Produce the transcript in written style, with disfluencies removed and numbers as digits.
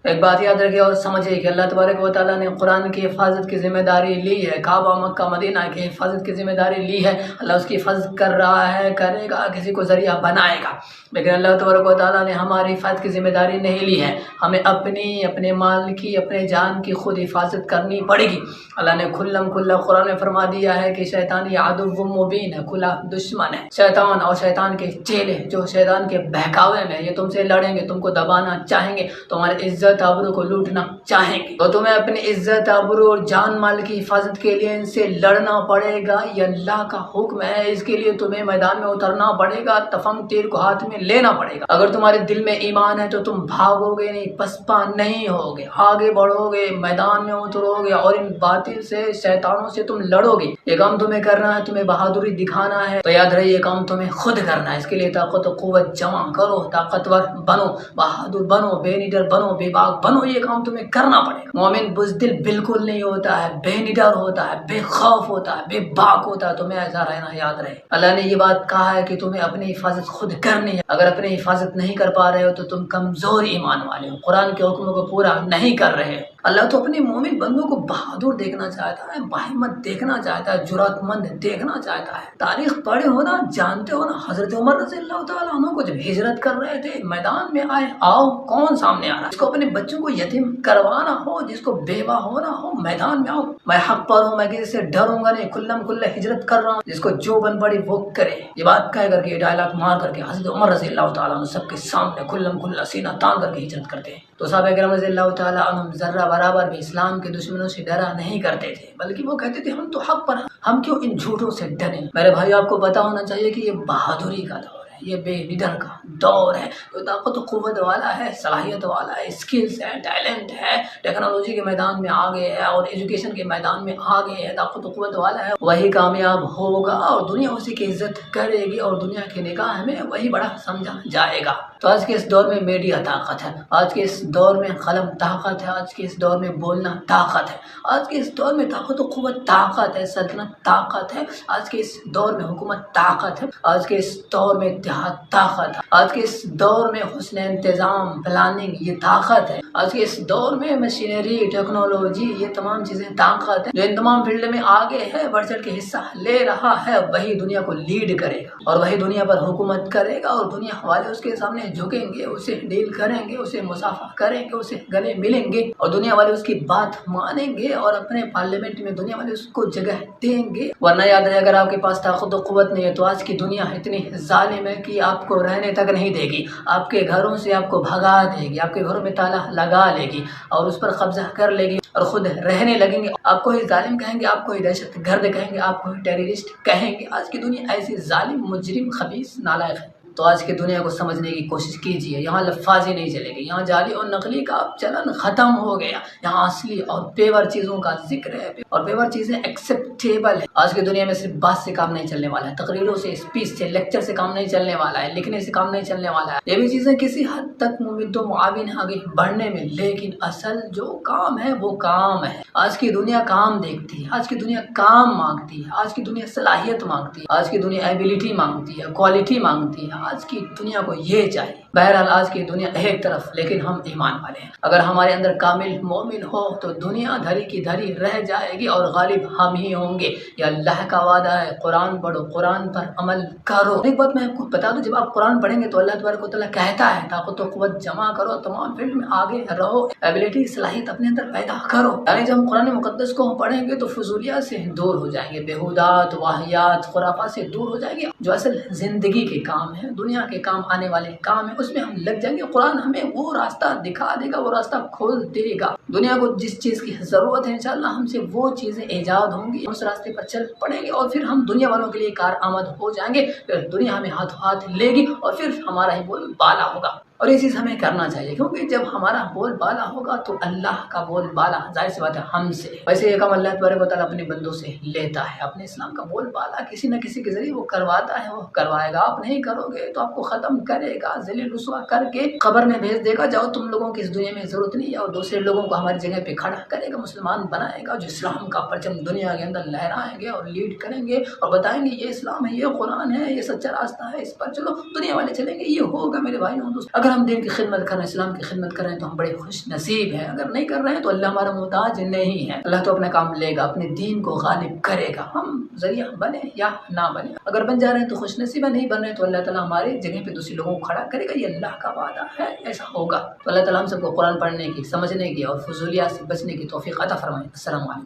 ایک بات یاد رکھیے اور سمجھیے کہ اللہ تبارک و تعالیٰ نے قرآن کی حفاظت کی ذمہ داری لی ہے، کعبہ مکہ مدینہ کی حفاظت کی ذمہ داری لی ہے، اللہ اس کی حفاظت کر رہا ہے، کرے گا، کسی کو ذریعہ بنائے گا، لیکن اللہ تبارک و تعالیٰ نے ہماری حفاظت کی ذمہ داری نہیں لی ہے، ہمیں اپنے مال کی، اپنے جان کی خود حفاظت کرنی پڑے گی۔ اللہ نے کھلم کھلا قرآن میں فرما دیا ہے کہ شیطان یہ عدو مبین ہے، کھلا دشمن ہے، شیطان اور شیطان کے چیلے جو شیطان کے بہکاوے میں یہ تم سے لڑیں گے، تم کو دبانا چاہیں گے، تمہاری عزت آبرو کو لوٹنا چاہیں گے، تو تمہیں اپنی عزت آبرو اور جان مال کی حفاظت کے لیے ان سے لڑنا پڑے گا، یہ اللہ کا حکم ہے، اس کے لیے تمہیں میدان میں اترنا پڑے گا، تفنگ تیر کو ہاتھ میں لینا پڑے گا۔ اگر تمہارے دل میں ایمان ہے تو تم بھاگو گے نہیں، پسپا نہیں ہوگے، آگے بڑھو گے، میدان میں اترو گے اور ان باطل سے، شیطانوں سے تم لڑو گے۔ یہ کام تمہیں کرنا ہے، تمہیں بہادری دکھانا ہے، تو یاد رہے یہ کام تمہیں خود کرنا ہے، اس کے لیے طاقت و قوت جمع کرو، طاقتور بنو، بہادر بنو، بے نڈر بنو، بے باک بنو، یہ کام تمہیں کرنا پڑے گا۔ مومن بزدل بالکل نہیں ہوتا ہے، بے نڈر ہوتا ہے، بے خوف ہوتا ہے، بے باک ہوتا ہے، تمہیں ایسا رہنا یاد رہے۔ اللہ نے یہ بات کہا ہے کہ تمہیں اپنی حفاظت خود کرنی ہے، اگر اپنی حفاظت نہیں کر پا رہے ہو تو تم کمزور ایمان والے ہو، قرآن کے حکموں کو پورا نہیں کر رہے ہو۔ اللہ تو اپنے مومن بندوں کو بہادر دیکھنا چاہتا ہے، باہمت دیکھنا چاہتا ہے، جرات مند دیکھنا چاہتا ہے۔ تاریخ پڑھے ہو نا، جانتے ہو نا، حضرت عمر رضی اللہ تعالیٰ عنہ کو جب ہجرت کر رہے تھے، میدان میں آئے، آؤ کون سامنے آ رہا ہے؟ جس کو اپنے بچوں کو یتیم کروانا ہو، جس کو بیوہ ہونا ہو، میدان میں آؤ، میں حق پر ہوں، میں کسی سے ڈروں گا نہیں، کھلم کھلا ہجرت کر رہا ہوں، جس کو جو بن پڑی وہ کرے۔ یہ بات کہہ کر کے، ڈائلاگ مار کر کے حضرت عمر رضی اللہ تعالیٰ عنہ سب کے سامنے کھلم کھلا سینہ تان کر کے ہجرت کرتے ہیں۔ تو صحابہ کرام رضی اللہ تعالیٰ عنہ ذرہ برابر بھی اسلام کے دشمنوں سے ڈرا نہیں کرتے تھے، بلکہ وہ کہتے تھے ہم تو حق پر ہیں، ہم کیوں ان جھوٹوں سے ڈریں۔ میرے بھائی آپ کو پتا ہونا چاہیے کہ یہ بہادری کا دور ہے، یہ بے نڈر کا دور ہے، جو طاقت و قوت والا ہے، صلاحیت والا ہے، اسکلز ہے، ٹیلنٹ ہے، ٹیکنالوجی کے میدان میں آگے ہے اور ایجوکیشن کے میدان میں آگے ہے، طاقت و قوت والا ہے، وہی کامیاب ہوگا اور دنیا اسی کی عزت کرے گی اور دنیا کی نگاہ میں وہی بڑا سمجھا جائے گا۔ تو آج کے اس دور میں میڈیا طاقت ہے، آج کے اس دور میں قلم طاقت ہے، آج کے اس دور میں بولنا طاقت ہے، آج کے اس دور میں طاقت و قوت طاقت ہے، سلطنت طاقت ہے، آج کے اس دور میں حکومت طاقت ہے، آج کے اس دور میں اتحاد طاقت ہے، آج کے اس دور میں حسن انتظام، پلاننگ یہ طاقت ہے، آج کے اس دور میں مشینری، ٹیکنالوجی یہ تمام چیزیں طاقت ہے۔ جو ان تمام فیلڈ میں آگے ہے، بڑھ چڑھ کے حصہ لے رہا ہے، وہی دنیا کو لیڈ کرے گا اور وہی دنیا پر حکومت کرے گا اور دنیا والے اس کے سامنے جھکیں گے، اسے ڈیل کریں گے، اسے مصافحہ کریں گے، اسے گلے ملیں گے اور دنیا والے اس کی بات مانیں گے اور اپنے پارلیمنٹ میں دنیا والے اس کو جگہ دیں گے۔ ورنہ یاد رہے اگر آپ کے پاس طاقت و قوت نہیں ہے تو آج کی دنیا اتنی ظالم ہے کہ آپ کو رہنے تک نہیں دے گی، آپ کے گھروں سے آپ کو بھگا دے گی، آپ کے گھروں میں تالا لگا لے گی اور اس پر قبضہ کر لے گی اور خود رہنے لگیں گے۔ آپ کو ہی ظالم کہیں گے، آپ کو ہی دہشت گرد کہیں گے، آپ کو ہی ٹیررسٹ کہیں گے۔ آج کی دنیا ایسی ظالم، مجرم، خبیث، نالائق ہے۔ تو آج کی دنیا کو سمجھنے کی کوشش کیجیے، یہاں لفاظی نہیں چلے گی، یہاں جعلی اور نقلی کا چلن ختم ہو گیا، یہاں اصلی اور پیور چیزوں کا ذکر ہے اور پیور چیزیں ایکسیپٹیبل ہے۔ آج کی دنیا میں صرف بات سے کام نہیں چلنے والا ہے، تقریروں سے، اسپیچ سے، لیکچر سے کام نہیں چلنے والا ہے، لکھنے سے کام نہیں چلنے والا ہے، یہ بھی چیزیں کسی حد تک ممد و معاون ہیں آگے بڑھنے میں، لیکن اصل جو کام ہے وہ کام ہے۔ آج کی دنیا کام دیکھتی ہے، آج کی دنیا کام مانگتی ہے، آج کی دنیا صلاحیت مانگتی ہے، آج کی دنیا ایبیلٹی مانگتی ہے، کوالٹی مانگتی ہے، آج کی دنیا کو یہ چاہیے۔ بہرحال آج کی دنیا ایک طرف، لیکن ہم ایمان والے ہیں، اگر ہمارے اندر کامل مومن ہو تو دنیا دھری کی دھری رہ جائے گی اور غالب ہم ہی ہوں گے۔ یہ اللہ کا وعدہ ہے، قرآن پڑھو، قرآن پر عمل کرو۔ ایک بات میں آپ کو بتا دوں، جب آپ قرآن پڑھیں گے تو اللہ تبارک و تعالیٰ کہتا ہے طاقت و قوت جمع کرو، تمام فیلڈ میں آگے رہو، ایبیلٹی، صلاحیت اپنے اندر پیدا کرو۔ یعنی جب ہم قرآن مقدس کو پڑھیں گے تو فضولیات سے دور ہو جائیں گے، بیہودات، واہیات، خرافات سے دور ہو جائیں گے، جو اصل زندگی کے کام ہے، دنیا کے کام آنے والے کام ہے، اس میں ہم لگ جائیں گے۔ قرآن ہمیں وہ راستہ دکھا دے گا، وہ راستہ کھول دے گا۔ دنیا کو جس چیز کی ضرورت ہے انشاءاللہ ہم سے وہ چیزیں ایجاد ہوں گی، اس راستے پر چل پڑیں گے اور پھر ہم دنیا والوں کے لیے کارآمد ہو جائیں گے، پھر دنیا ہمیں ہاتھوں ہاتھ لے گی اور پھر ہمارا ہی بول بالا ہوگا۔ اور یہ چیز ہمیں کرنا چاہیے، کیونکہ جب ہمارا بول بالا ہوگا تو اللہ کا بول بالا ظاہر سی بات ہے ہم سے۔ ویسے یہ کام اللہ تبارک و تعالیٰ اپنے بندوں سے لیتا ہے، اپنے اسلام کا بول بالا کسی نہ کسی کے ذریعے وہ کرواتا ہے، وہ کروائے گا۔ آپ نہیں کرو گے تو آپ کو ختم کرے گا، ذلیل رسوا کر کے قبر میں بھیج دے گا، جاؤ تم لوگوں کی اس دنیا میں ضرورت نہیں ہے، اور دوسرے لوگوں کو ہماری جگہ پہ کھڑا کرے گا، مسلمان بنائے گا، جو اسلام کا پرچم دنیا کے اندر لہرائیں گے اور لیڈ کریں گے اور بتائیں گے یہ اسلام ہے، یہ قرآن ہے، یہ سچا راستہ ہے، اس پر چلو، دنیا والے چلیں گے۔ یہ ہوگا میرے بھائیوں دوست، اگر ہم دین کی خدمت کر رہے ہیں، اسلام کی خدمت کر رہے ہیں تو ہم بڑے خوش نصیب ہیں، اگر نہیں کر رہے ہیں تو اللہ ہمارا محتاج نہیں ہے، اللہ تو اپنا کام لے گا، اپنے دین کو غالب کرے گا، ہم ذریعہ بنے یا نہ بنے، اگر بن جا رہے ہیں تو خوش نصیب ہے، نہیں بن رہے ہیں تو اللہ تعالیٰ ہماری جگہ پہ دوسری لوگوں کو کھڑا کرے گا، یہ اللہ کا وعدہ ہے، ایسا ہوگا۔ تو اللہ تعالیٰ ہم سب کو قرآن پڑھنے کی، سمجھنے کی اور فضولیات سے بچنے کی توفیق عطا فرمائے۔ السلام علیکم۔